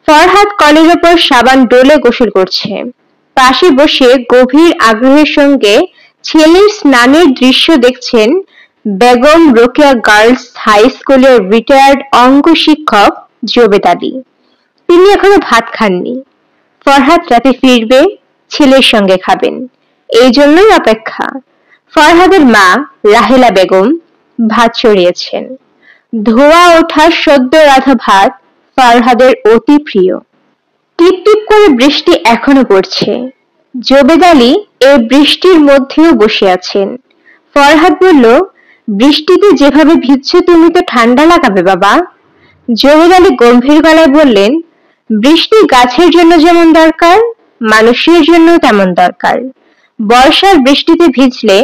ফরহাদ কলের ওপর সাবান ডলে গোসল করছে। পাশে বসে গভীর আগ্রহের সঙ্গে ছেলের স্নানের দৃশ্য দেখছেন বেগম রোকেয়া গার্লস হাই স্কুলের রিটায়ার্ড অঙ্ক শিক্ষক জোবেদ আলী। তিনি এখনো ভাত খাননি। ফরহাদ রাতে ফিরবে, ছেলের সঙ্গে খাবেন, এই জন্যই অপেক্ষা। ফরহাদের মা রাহেলা বেগম ভাত চড়িয়েছেন। ধোয়া ওঠা সদ্য রাধা ভাত ফরহাদের অতি প্রিয়। টিপ টিপ করে বৃষ্টি এখনো পড়ছে। জোবেদ আলী এই বৃষ্টির মধ্যেও বসে আছেন। ফরহাদ বলল, বৃষ্টিতে যেভাবে ভিজছ তুমি তো ঠান্ডা লাগাবে বাবা। জোবেদ আলী গম্ভীর গলায় বললেন, বৃষ্টি গাছের জন্য যেমন দরকার, মানুষের জন্য তেমন দরকার। বর্ষার বৃষ্টিতে ভিজলে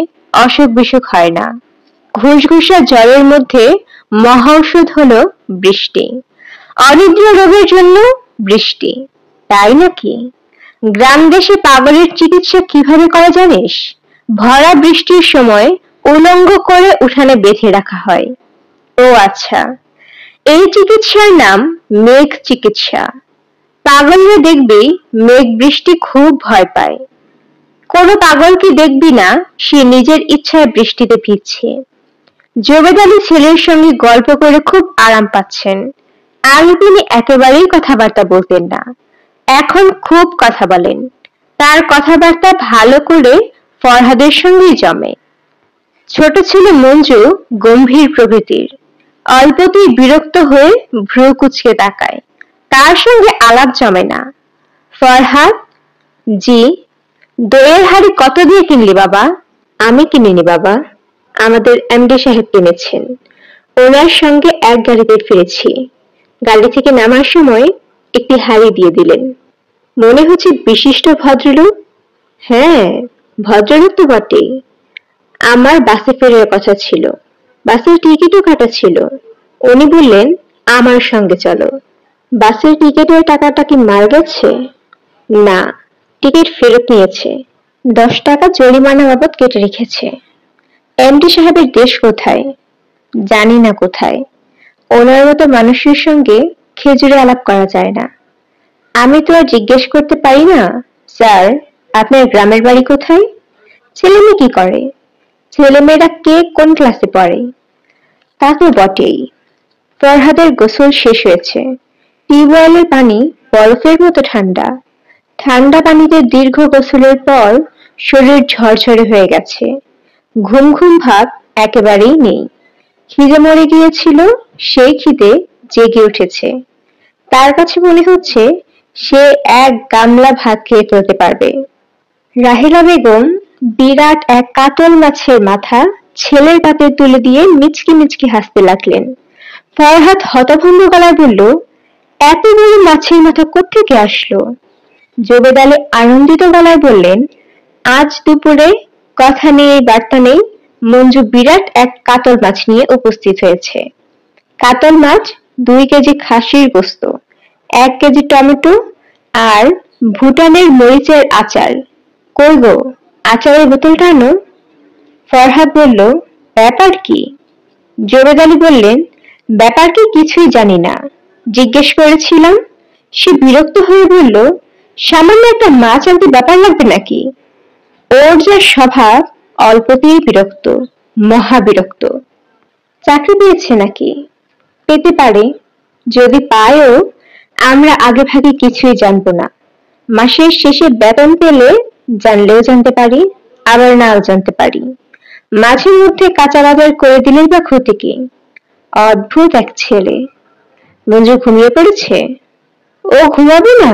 অসুখ বিসুখ হয় না। ঘুষঘুষা জ্বরের মধ্যে মহা ঔষধ হলো বৃষ্টি। অনিদ্রা রোগের জন্য বৃষ্টি, তাই নাকি? গ্রাম দেশে পাগলের চিকিৎসা কিভাবে করা জানিস? ভরা বৃষ্টির সময় উলঙ্গ করে উঠানে বেঁধে রাখা হয়। ও আচ্ছা, এই চিকিৎসার নাম মেঘ চিকিৎসা। পাগলরা দেখবি মেঘ বৃষ্টি খুব ভয় পায়। কোনো পাগলকে দেখবি না সে নিজের ইচ্ছায় বৃষ্টিতে ভিজছে। জোবেদ আলী ছেলের সঙ্গে গল্প করে খুব আরাম পাচ্ছেন। আগে তিনি একেবারেই কথাবার্তা বলতেন না, এখন খুব কথা বলেন। তার কথাবার্তা ভালো করে ফরহাদের সঙ্গেই জমে। ছোট ছেলে মঞ্জু গম্ভীর প্রকৃতির, অল্পতেই বিরক্ত হয়ে ভ্রু কুঁচকে তাকায়। তার সঙ্গে আলাপ জমে না। ফরহাদ, জি, দইয়ের হাড়ি কত দিয়ে কিনলি বাবা? আমি কিনিনি বাবা, আমাদের এমডি সাহেব কিনেছেন। ওনার সঙ্গে এক গাড়িতে ফিরেছি। গাড়ি থেকে নামার সময় একটি হাড়ি দিয়ে দিলেন। মনে হচ্ছে বিশিষ্ট ভদ্রলোক। হ্যাঁ, ভদ্রলোক তো বটেই। আমার বাসে ফেরার কথা ছিল, বাসের টিকিটও কাটা ছিল। উনি বললেন আমার সঙ্গে চলো। বাসের টিকিটের টাকাটা কি মার গেছে? না, টিকিট ফেরত নিয়েছে, 10 টাকা জরিমানা বাবদ কেটে রেখেছে। এমডি সাহেবের দেশ কোথায়? জানি না কোথায়। ওনার মতো মানুষের সঙ্গে খেজুরে আলাপ করা যায় না। আমি তো আর জিজ্ঞেস করতে পারি না, স্যার আপনার গ্রামের বাড়ি কোথায়? ছেলেমেয়ে কি করে? ছেলেমেয়েরা কে কোন ক্লাসে পড়ে? তা তো বটেই। ফরহাদের গোসল শেষ হয়েছে। টিউবওয়েলের পানি বরফের মতো ঠান্ডা। ঠান্ডা পানিতে দীর্ঘ গোসলের পর শরীর ঝরঝরে হয়ে গেছে। ঘুম ঘুম ভাব একেবারেই নেই। খিদে মরে গিয়েছিল, সেই খিদে জেগে উঠেছে। তার কাছে মনে হচ্ছে সে এক গামলা ভাত খেয়ে ফেলতে পারবে। রাহেলা বেগম বিরাট এক কাতল মাছের মাথা ছেলের পাতে তুলে দিয়ে মিচকি মিচকি হাসতে লাগলেন। ফরহাদ হতভম্ব গলায় বলল, এত বড় মাছের মাথা কোত্থেকে আসলো? জোবেদ আলী আনন্দিত গলায় বললেন, আজ দুপুরে কথা নেই বার্তা নেই, মঞ্জু বিরাট এক কাতল মাছ নিয়ে উপস্থিত হয়েছে। কাতল মাছ 2 কেজি খাসির গোস্ত, 1 কেজি টমেটো আর ভুটানের মরিচের আচার। কই গো, আচারের বোতলটা আনো। ফরহাদ বলল, ব্যাপার কি? জোবেদ আলী বললেন, ব্যাপার কি কিছুই জানি না, জিজ্ঞেস করেছিলাম। সে বিরক্ত হয়ে বলল, সামান্য একটা মাছ আনতে ব্যাপার লাগবে নাকি? ওর যা স্বভাব, অল্পতেই বিরক্ত, মহা বিরক্ত। চাকরি পেয়েছে নাকি? পেতে পারে, যদি পায়ও আমরা আগে ভাগে কিছুই জানবো না। মাসের শেষে বেতন পেলে জানলেও জানতে পারি, আবার নাও জানতে পারি। মাঝে মধ্যে কাঁচা বাজার করে দিলেই বা ক্ষতি কি? অদ্ভুত এক ছেলে। মঞ্জু ঘুমিয়ে পড়েছে? ও ঘুমাবে না?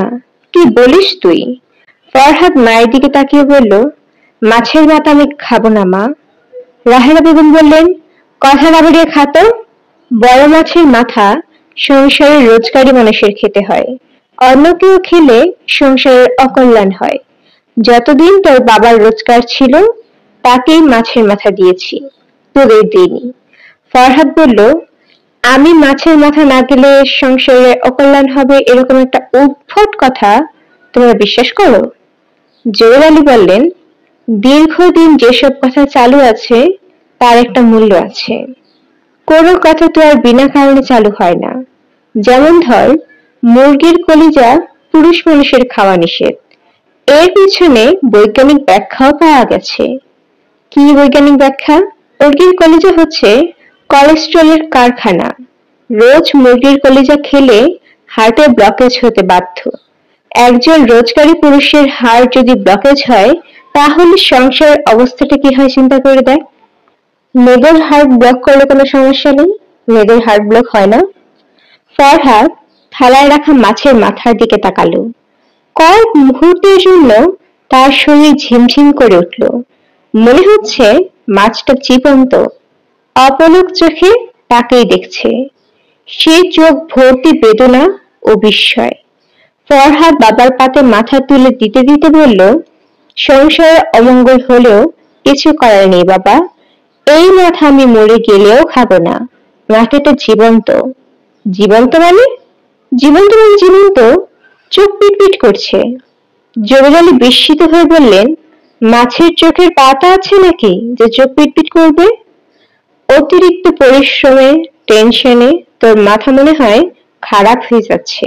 কি বলিস তুই? ফরহাদ মায়ের দিকে তাকিয়ে বলল, মাছের মাথা আমি খাবো না মা। রাহেলা বেগম বললেন, কথা না বাড়িয়ে খাতো। বড় মাছের মাথা সংসারের রোজগারি মানুষের খেতে হয়, অন্য কেউ খেলে সংসারের অকল্যাণ হয়। যতদিন তোর বাবার রোজগার ছিল তাকেই মাছের মাথা দিয়েছি, তোদের দিইনি। ফরহাদ বলল, আমি মাছের মাথা না গেলে সংসারের অকল্যাণ হবে এরকম একটা উদ্ভট কথা তোমরা বিশ্বাস করো? জোবেদ আলী বললেন, দীর্ঘদিন যেসব কথা চালু আছে তার একটা মূল্য আছে। কোনো কথা তো আর বিনা কারণে চালু হয় না। যেমন ধর, মুরগির কলিজা পুরুষ মানুষের খাওয়া নিষেধ। এর পিছনে বৈজ্ঞানিক ব্যাখ্যাও পাওয়া গেছে। কি বৈজ্ঞানিক ব্যাখ্যা? মুরগির কলিজা হচ্ছে কোলেস্টেরলের কারখানা। রোজ মুরগির কলিজা খেলে হার্টে ব্লকেজ হতে বাধ্য। একজন রোজগারি পুরুষের হার্ট যদি ব্লকেজ হয়, তাহলে সংসারের অবস্থাটা কি হয় চিন্তা করে দেখ। মেয়েদের হার্ট ব্লক করলে কোনো সমস্যা নেই, মেয়েদের হার্ট ব্লক হয় না। ফরহাদ থালায় রাখা মাছের মাথার দিকে তাকালো। কয়েক মুহূর্তের জন্য তার শরীর ঝিমঝিম করে উঠল। মনে হচ্ছে মাছটা জীবন্ত, অপলক চোখে তাকেই দেখছে। সে চোখ ভর্তি বেদনা ও বিস্ময়। ফরহাদ বাবার পাতে মাথা তুলে দিতে দিতে বলল, সংসারে অমঙ্গল হলেও কিছু করার নেই বাবা, এই মাথা আমি মরে গেলেও খাবো না। মাথাটা জীবন্ত। জীবন্ত মানে? জীবন্ত মানে জীবন্ত। চোখ পিটপিট করছে। জরুর আলী বিস্মিত হয়ে বললেন, মাছের চোখের পাতা আছে নাকি যে চোখ পিটপিট করবে? অতিরিক্ত পরিশ্রমে, টেনশনে তোর মাথা মনে হয় খারাপ হয়ে যাচ্ছে।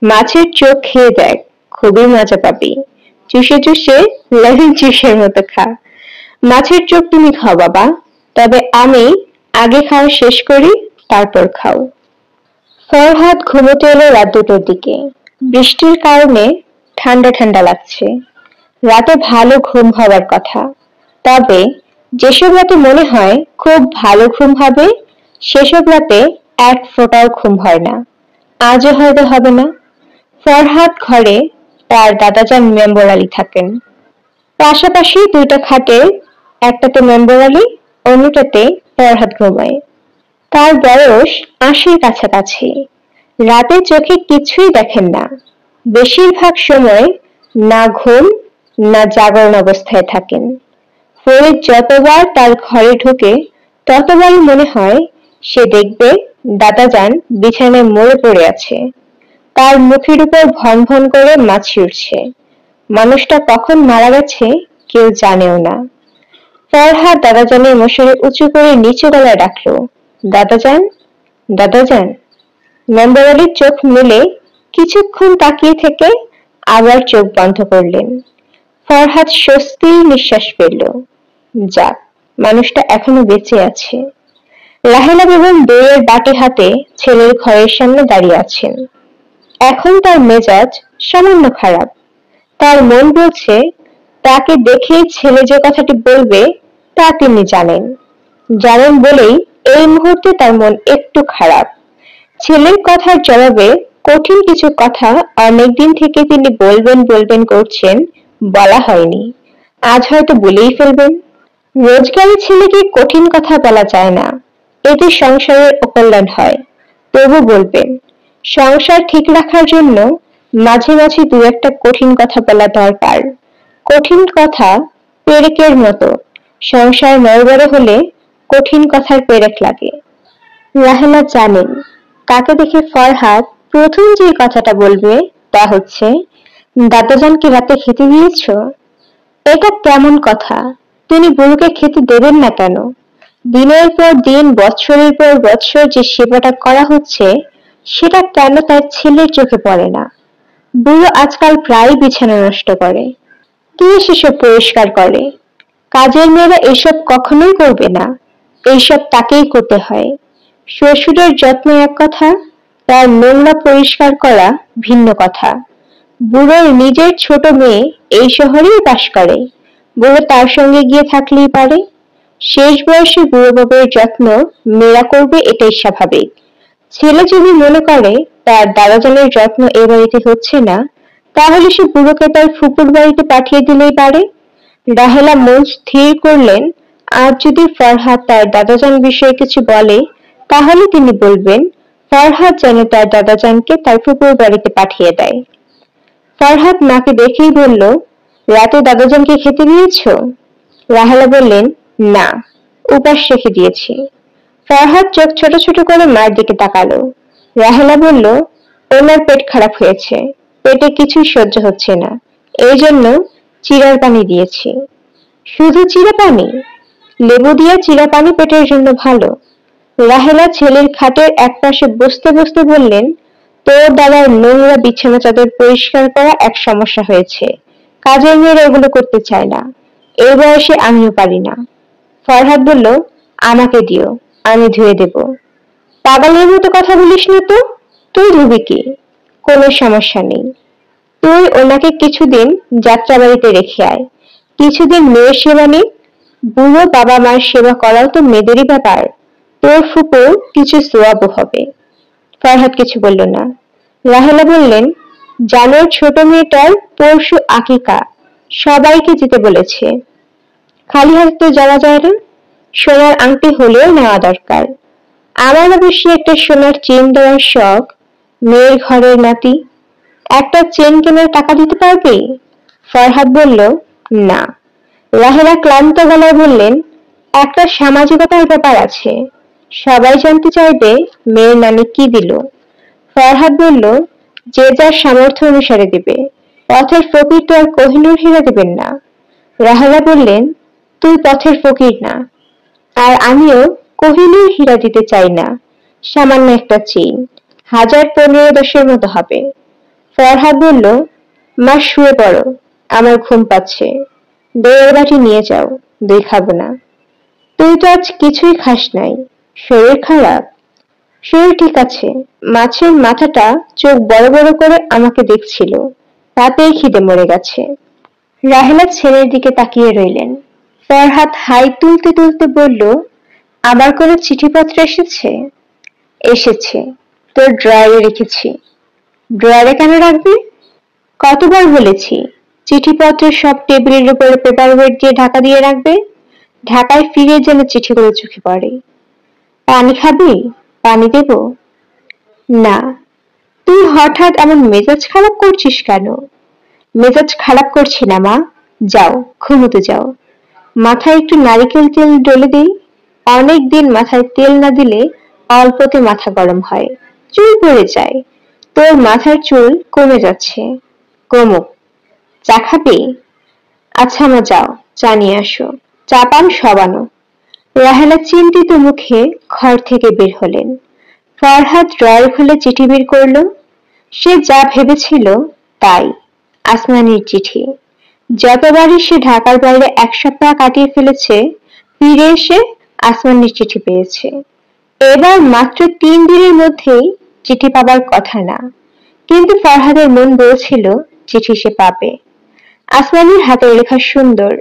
মাছের চোখ খেয়ে দেখ, খুবই মজা পাবি। চুষে চুষে লেমন জুসের মতো খা। মাছের চোখ তুমি খাও বাবা, তবে আমি আগে খাওয়া শেষ করি, তারপর খাও। ফরহাদ ঘুমোতে এলো রাত 2টার দিকে। বৃষ্টির কারণে ঠান্ডা ঠান্ডা লাগছে। রাতে ভালো ঘুম হওয়ার কথা, তবে যেসব রাতে মনে হয় খুব ভালো ঘুম হবে, সেসব রাতে এক ফোঁটাও ঘুম হয় না। আজও হয়তো হবে না। ফরহাদ ঘরে তার দাদাজান মেম্বর আলী থাকেন। পাশাপাশি 2টা খাটে, একটাতে মেম্বর আলী, অন্যটাতে ফরহাদ ঘুমায়। তার বয়স 80-র কাছাকাছি। রাতে চোখে কিছুই দেখেন না। বেশিরভাগ সময় না ঘুম না জাগরণ অবস্থায় থাকেন। ফরিদ যতবার তার ঘরে ঢোকে, ততবারই মনে হয় সে দেখবে দাদাজান বিছানায় মরে পড়ে আছে। তার মুখের উপর ভন ভন করে মাছি উঠছে। মানুষটা কখন মারা গেছে কেউ জানেও না। ফরহাদ দাদাজানের মশারি উঁচু করে নিচু গলায় ডাকলো, দাদাজান, দাদাজান। মেম্বর আলীর চোখ মেলে কিছুক্ষণ তাকিয়ে থেকে আবার চোখ বন্ধ করলেন। ফরহাদ স্বস্তির নিঃশ্বাস ফেলল। যাক, মানুষটা এখনো বেঁচে আছে। রাহেলা বেগম দইয়ের বাটি হাতে ছেলের ঘরের সামনে দাঁড়িয়ে আছেন। এখন তার মেজাজ সামান্য খারাপ। তার মন বলছে, তাকে দেখে ছেলে যে কথাটি বলবে তা তিনি জানেন। জানেন বলেই এই মুহূর্তে তার মন একটু খারাপ। ছেলের কথার জবাবে কঠিন কিছু কথা অনেকদিন থেকে তিনি বলবেন বলবেন করছেন, বলা হয়নি। আজ হয়তো বলেই ফেলবেন। রোজগারি ছেলেকে কঠিন কথা বলা যায় না, এতে সংসারের অকল্যাণ হয়। তবু বলবেন। সংসার ঠিক রাখার জন্য মাঝে মাঝে 2-একটা কঠিন কথা বলা দরকার। কঠিন কথা পেরেকের মতো, সংসার নড়বড়ে হলে কঠিন কথার পেরেক লাগে। রাহেলা জানেন তাকে দেখে ফরহাদ প্রথম যে কথাটা বলবে তা হচ্ছে, দাদাজানকে রাতে খেতে দিয়েছ? এটা কেমন কথা? তিনি বুড়োকে খেতে দেবেন না কেন? দিনের পর দিন, বৎসরের পর বৎসর যে সেবাটা করা হচ্ছে, সেটা কেন তার ছেলের চোখে পড়ে না? বুড়ো আজকাল প্রায় বিছানা নষ্ট করে। কে সেসব পরিষ্কার করে? কাজের মেয়েরা এসব কখনোই করবে না, এইসব তাকেই করতে হয়। শ্বশুরের যত্ন এক কথা, তার নোংরা পরিষ্কার করা ভিন্ন কথা। বুড়োর নিজের ছোট মেয়ে এই শহরেই বাস করে, বুড়ো তার সঙ্গে গিয়ে থাকলেই পারে। শেষ বয়সে বুড়ো বাবার যত্ন মেয়েরা করবে, এটাই স্বাভাবিক। ছেলে যদি মনে করে তার দাদাজানের যত্ন এ বাড়িতে হচ্ছে না, তাহলে সে বুড়োকে তার ফুপুর বাড়িতে পাঠিয়ে দিলেই পারে। রাহেলা মন স্থির করলেন, আজ যদি ফরহাদ তার দাদাজান বিষয়ে কিছু বলে, তাহলে তিনি বলবেন ফরহাদ যেন তার দাদাজানকে তার ফুপুর বাড়িতে পাঠিয়ে দেয়। ফরহাদ মাকে দেখেই বলল, রাতে দাদাজানকে খেতে দিয়েছ? রাহেলা বললেন, না, উপাস রেখে দিয়েছি। ফরহাদ চোখ ছোট ছোট করে মায়ের দিকে তাকালো। রাহেলা বলল, ওনার পেট খারাপ হয়েছে, পেটে কিছুই সহ্য হচ্ছে না, এই জন্য চিড়ার পানি দিয়েছি। শুধু চিড়া পানি? লেবু দিয়ে চিড়া পানি পেটের জন্য ভালো। রাহেলা ছেলের খাটের একপাশে বসতে বসতে বললেন, তোর দাদার নোংরা বিছানা চাদর পরিষ্কার করা এক সমস্যা হয়েছে, কাজের মেয়েরা এগুলো করতে চায় না। এই বয়সে আমিও পারি না। ফরহাদ বলল, আমাকে দিও, আমি ধুয়ে দেব। পাগলের মতো কথা বলিস না তো, তুই ধুবি কি? কোনো সমস্যা নেই, তুই ওনাকে কিছুদিন যাত্রাবাড়িতে রেখে আয়, কিছুদিন মেয়ের সেবা নিক। বুড়ো বাবা মার সেবা করাও তো মেয়েদেরই ব্যাপার, তোর ফুপো কিছু সোয়াবও হবে। ফরহাদ কিছু বলল না। রাহেলা বললেন, জানোর ছোট মেয়েটার পরশু আকিকা, সবাইকে যেতে বলেছে। খালি হাতে তো যাওয়া যায় না, সোনার আংটি হলেও নেওয়া দরকার। আমার অবশ্য একটা সোনার চেন দেওয়ার শখ। মেয়ের ঘরের নাতি, একটা চেন কেনার টাকা দিতে পারবে? ফরহাদ বলল, না। রাহেলা ক্লান্ত গলায় বললেন, একটা সামাজিকতার ব্যাপার আছে, সবাই জানতে চাইবে মেয়ের নানি কি দিল। ফরহাদ বলল, যে যার সামর্থ্য অনুসারে দেবে, পথের ফকির তো আর কোহিনূর হীরা দেবেন না। রাহেলা বললেন, তুই পথের ফকির না, আর আমিও কোহিনূর হীরা দিতে চাই না, সামান্য একটা চেইন, 1015-10 মতো হবে। ফরহাদ বলল, মা শুয়ে পড়ো, আমার ঘুম পাচ্ছে, দইয়ের বাটি নিয়ে যাও, দই খাবো না। তুই তো আজ কিছুই খাস নাই, শরীর খারাপ? শরীর ঠিক আছে, মাছের মাথাটা চোখ বড় বড় করে আমাকে দেখছিল, তাতেই খিদে মরে গেছে। রাহেলা ছেলের দিকে তাকিয়ে রইলেন। ফরহাদ হাই তুলতে তুলতে বলল, আবার কোনো চিঠিপত্র এসেছে? এসেছে, তোর ড্রয়ারে রেখেছি। ড্রয়ারে কেন রাখবি? কতবার বলেছি চিঠিপত্র সব টেবিলের উপরে পেপার ওয়েট দিয়ে ঢাকা দিয়ে রাখবে, ঢাকায় ফিরে যেন চিঠিগুলো চোখে পড়ে। পানি খাবি? পানি দেব? না। তুই হঠাৎ এমন মেজাজ খারাপ করছিস কেন? মেজাজ খারাপ করছি না মা, যাও ঘুমোতে যাও। মাথায় একটু নারিকেল তেল ডলে দিই, অনেকদিন মাথায় তেল না দিলে অল্পতে মাথা গরম হয়, চুল পড়ে যায়। তোর মাথার চুল কমে যাচ্ছে, কমুক। চা খাবি? আচ্ছা মা, যাও চা নিয়ে আসো, চা পান সবানো। রাহেলা চিন্তিত মুখে ঘর থেকে বের হলেন। ফরহাদ ড্রয়ার খুলে চিঠি বের করলো। সে যা ভেবেছিল তাই, আসমানির চিঠি। যতবারই সে ঢাকার বাইরে 1 সপ্তাহ কাটিয়ে ফেলেছে, ফিরে এসে আসমানির চিঠি পেয়েছে। এবার মাত্র 3 দিনের মধ্যেই চিঠি পাবার কথা না, কিন্তু ফরহাদের মন বলছিল চিঠি সে পাবে। আসমানির হাতের লেখা সুন্দর,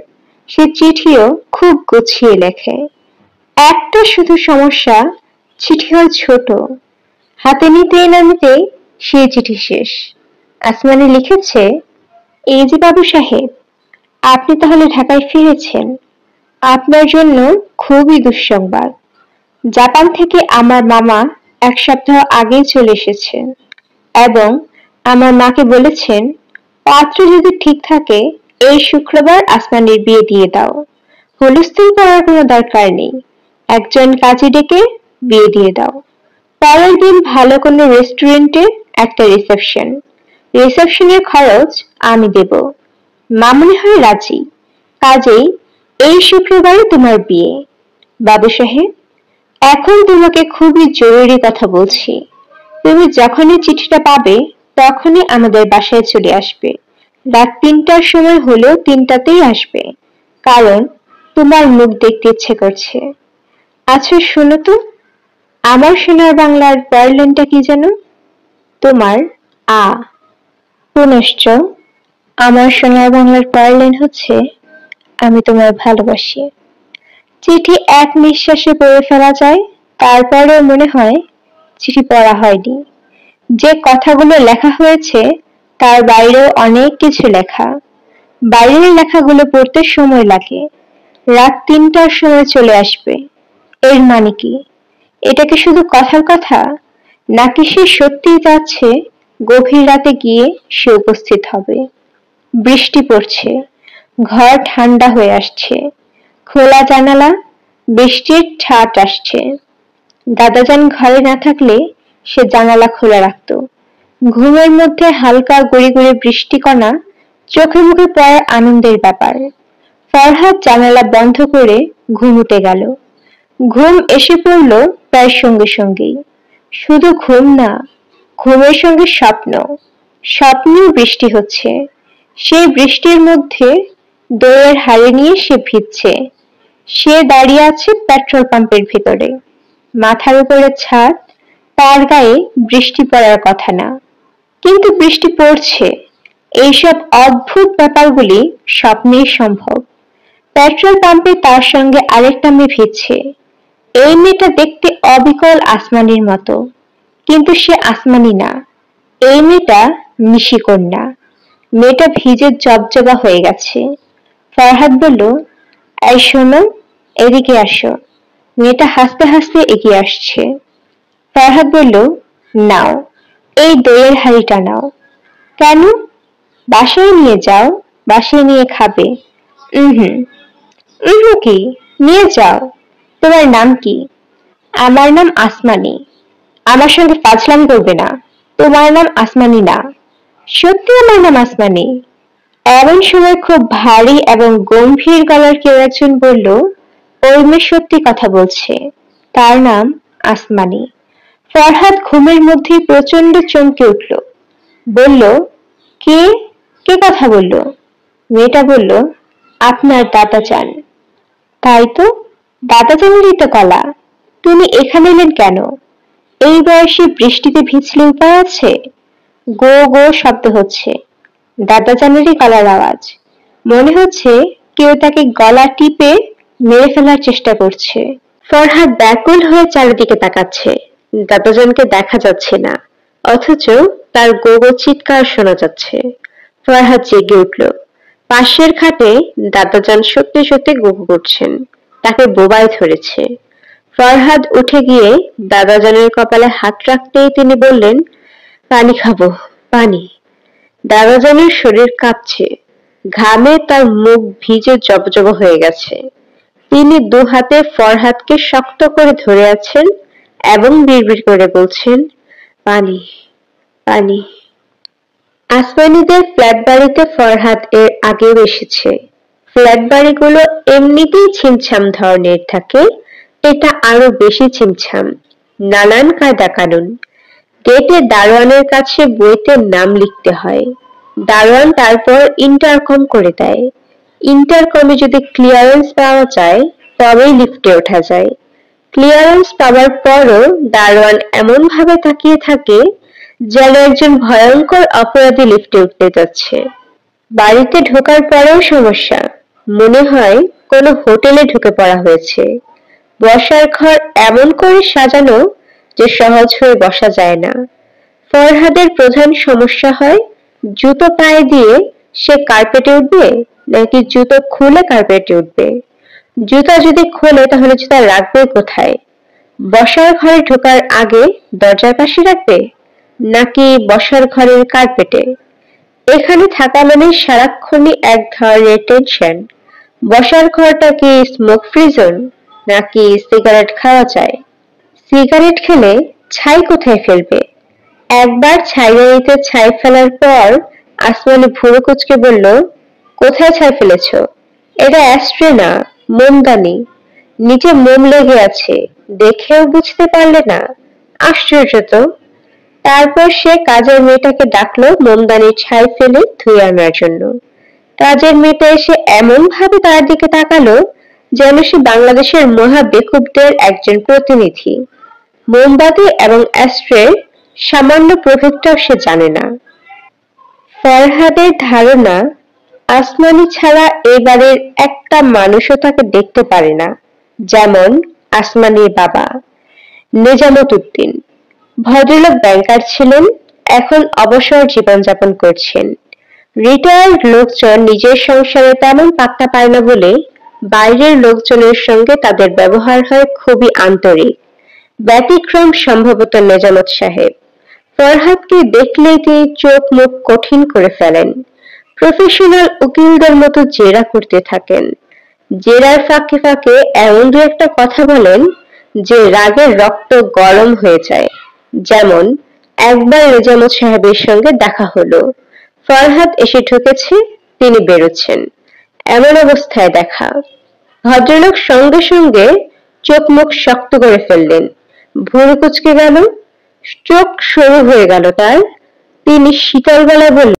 সে চিঠিও খুব গুছিয়ে লেখে। একটা শুধু সমস্যা, চিঠিও ছোট। হাতে নিতেই না নিতেই সেই চিঠি শেষ। আসমানি লিখেছে, এই যে বাবু সাহেব, আপনি তাহলে ঢাকায় ফিরেছেন। আপনার জন্য খুবই দুঃসংবাদ। জাপান থেকে আমার মামা 1 সপ্তাহ আগেই চলে এসেছেন এবং আমার মাকে বলেছেন, পাত্র যদি ঠিক থাকে এই শুক্রবার আসমানির বিয়ে দিয়ে দাও। হুলস্থুল করার কোনো দরকার নেই, একজন কাজী ডেকে বিয়ে দিয়ে দাও। পরের দিন ভালো কোনো রেস্টুরেন্টে একটা রিসেপশন, রিসেপশনের খরচ আমি দেব। মামুনি হয় রাজি, কাজেই এই শুক্রবারে তোমার বিয়ে। বাবু সাহেব, এখন তোমাকে খুবই জরুরি কথা বলছি। তুমি যখনই চিঠিটা পাবে তখনই আমাদের বাসায় চলে আসবে। রাত 3টার সময় হলেও 3টাতেই আসবে, কারণ তোমার মুখ দেখতে ইচ্ছে করছে। আচ্ছা শোনো তো, আমার সোনার বাংলার পারলেনটা কি যেন? তোমার আ। পুনশ্চ আমার সোনার বাংলার পারলেন হচ্ছে, আমি তোমায় ভালোবাসি। চিঠি এক নিঃশ্বাসে পড়ে ফেলা যায়, তারপরেও মনে হয় চিঠি পড়া হয়নি। যে কথাগুলো লেখা হয়েছে তার বাইরেও অনেক কিছু লেখা। বাইরের লেখাগুলো পড়তে সময় লাগে, রাত 3টার সময় চলে আসবে। এর মানে কি? এটা কি শুধু কথার কথা, নাকি সে সত্যিই যাচ্ছে গভীর রাতে গিয়ে সে উপস্থিত হবে? বৃষ্টি পড়ছে, ঘর ঠান্ডা হয়ে আসছে, খোলা জানালা, বৃষ্টির ছাট আসছে। দাদাজান ঘরে না থাকলে সে জানালা খোলা রাখতো। ঘুমের মধ্যে হালকা গড়ি গড়ি বৃষ্টিকণা চোখে মুখে পড়ার আনন্দের ব্যাপার। ফরহাদ জানালা বন্ধ করে ঘুমুতে গেল। ঘুম এসে পড়ল প্রায় সঙ্গে সঙ্গেই। শুধু ঘুম না, ঘুমের সঙ্গে স্বপ্ন, স্বপ্নেও বৃষ্টি হচ্ছে। সেই বৃষ্টির মধ্যে দইয়ের হাড়ি নিয়ে সে ভিজছে। সে দাঁড়িয়ে আছে পেট্রোল পাম্পের ভিতরে। মাথার উপরে ছাদ, তার গায়ে বৃষ্টি পড়ার কথা না, কিন্তু বৃষ্টি পড়ছে। এইসব অদ্ভুত ব্যাপারগুলি স্বপ্নেই সম্ভব। পেট্রোল পাম্পে তার সঙ্গে আরেকটা মেয়ে ভিজছে। এই মেয়েটা দেখতে অবিকল আসমানির মতো, কিন্তু সে আসমানি না। এই মেয়েটা নিশিকন্যা। মেয়েটা ভিজে জবজবা হয়ে গেছে। ফরহাদ বলল, এই শোনো, এদিকে আসো। মেয়েটা হাসতে হাসতে এগিয়ে আসছে। ফরহাদ বলল, নাও, এই দইয়ের হাঁড়িটা নাও। কেন? বাসায় নিয়ে যাও, বাসায় নিয়ে খাবে। হুম, কি? নিয়ে যাও। তোমার নাম কি? আমার নাম আসমানি। আমার সঙ্গে ফাজলাম করবে না। তোমার নাম আসমানি না। সত্যি আমার নাম আসমানি। এমন সময় খুব ভারী এবং গম্ভীর গলার কেউ একজন বলল, ওই মেয়ে সত্যি কথা বলছে, তার নাম আসমানি। ফরহাদ ঘুমের মধ্যেই প্রচন্ড চমকে উঠল। বলল, কে? কে কথা বলল? মেয়েটা বলল, আপনার দাদা চান। তাই তো, দাদা চানেরই তো গলা। তুমি এখানে এলেন কেন? এই বয়সে বৃষ্টিতে ভিজলে উপায় আছে? গো গো শব্দ হচ্ছে। দাদা চানেরই গলার আওয়াজ। মনে হচ্ছে কেউ তাকে গলা টিপে মেরে ফেলার চেষ্টা করছে। ফরহাদ ব্যাকুল হয়ে চারিদিকে তাকাচ্ছে। দাদাজানকে দেখা যাচ্ছে না, অথচ তার গো গো চিৎকার শোনা যাচ্ছে। ফরহাদ জেগে উঠল। পাশের খাটে দাদাজান সত্যি সত্যি গো গো করছেন। তাকে বোবায় ধরেছে। ফরহাদ উঠে গিয়ে দাদাজানের কপালে হাত রাখতেই তিনি বললেন, পানি খাবো, পানি। দাদাজানের শরীর কাঁপছে। ঘামে তার মুখ ভিজে জবজব হয়ে গেছে। তিনি দু হাতে ফরহাদকে শক্ত করে ধরে আছেন এবং বিড়বিড় করে বলছেন, পানি, পানি। আসমানিদের ফ্ল্যাট বাড়িতে ফরহাদ এর আগেও এসেছে। ফ্ল্যাট বাড়িগুলো এমনিতেই ছিমছাম ধরনের থাকে, এটা আরো বেশি ছিমছাম। নানান কায়দা কানুন। গেটে দারোয়ানের কাছে বইতে নাম লিখতে হয়। দারোয়ান তারপর ইন্টারকম করে দেয়। ইন্টারকমে যদি ক্লিয়ারেন্স পাওয়া যায় তবেই লিফটে ওঠা যায়। ক্লিয়ারেন্স পাওয়ার পরও দারোয়ান এমন ভাবে তাকিয়ে থাকে যেন একজন ভয়ঙ্কর অপরাধী লিফটে উঠতে যাচ্ছে। বাড়িতে ঢোকার পরেও সমস্যা। মনে হয় কোনো হোটেলে ঢুকে পড়া হয়েছে। বসার ঘর এমন করে সাজানো যে সহজ হয়ে বসা যায় না। ফরহাদের প্রধান সমস্যা হয়, জুতো পায়ে দিয়ে সে কার্পেটে উঠবে নাকি জুতো খুলে কার্পেটে উঠবে। জুতা যদি খোলে তাহলে জুতা রাখবে কোথায়? বসার ঘরে ঢোকার আগে দরজার পাশে রাখবে নাকি বসার ঘরের কার্পেটে? এখানে থাকা মানে সারাক্ষণই এক ধরনের টেনশন। বসার ঘরটা কি স্মোক ফ্রি জোন নাকি সিগারেট খাওয়া যায়? সিগারেট খেলে ছাই কোথায় ফেলবে? একবার ছাইদানিতে ছাই ফেলার পর আসমানি ভুরু কুঁচকে বলল, কোথায় ছাই ফেলেছ? এটা অ্যাস্ট্রে না, মোমদানি। নিচে মোম লেগে আছে, দেখেও বুঝতে পারলে না? আশ্চর্য তো। তারপর সে কাজের মেয়েটাকে ডাকলো মোমদানির ছাই ফেলে ধুয়ে আনার জন্য। কাজের মেয়েটা এসে এমন ভাবে তার দিকে তাকালো যেন সে বাংলাদেশের মহা বেকুবদের একজন প্রতিনিধি। মোমবাতি এবং অ্যাস্ট্রের সামান্য প্রভেদটাও সে জানে না। ফরহাদের ধারণা, আসমানি ছাড়া এই বাড়ির একটা মানুষও তাকে দেখতে পারে না। যেমন আসমানির বাবা নেজামত উদ্দিন। ভদ্রলোক ব্যাংকার ছিলেন, এখন অবসর জীবনযাপন করছেন। রিটায়ার্ড লোকজন নিজের সংসারে তেমন পাত্তা পায় না বলে বাইরের লোকজনের সঙ্গে তাদের ব্যবহার হয় খুবই আন্তরিক। ব্যতিক্রম সম্ভবত নেজামত সাহেব। ফরহাদকে দেখলেই তিনি চোখ মুখ কঠিন করে ফেলেন। প্রফেশনাল উকিলদের মতো জেরা করতে থাকেন। জেরার ফাঁকে ফাঁকে এমন দু একটা কথা বলেন যে রাগের রক্ত গরম হয়ে যায়। যেমন একবার নেজামত সাহেবের সঙ্গে দেখা হলো। ফরহাদ এসে ঢুকেছে, তিনি বেরোচ্ছেন, এমন অবস্থায় দেখা। ভদ্রলোক সঙ্গে সঙ্গে চোখ মুখ শক্ত করে ফেললেন, ভুরু কুঁচকে গেল। চোখ সরু হয়ে গেল তার। তিনি শীতল গলায় বললেন,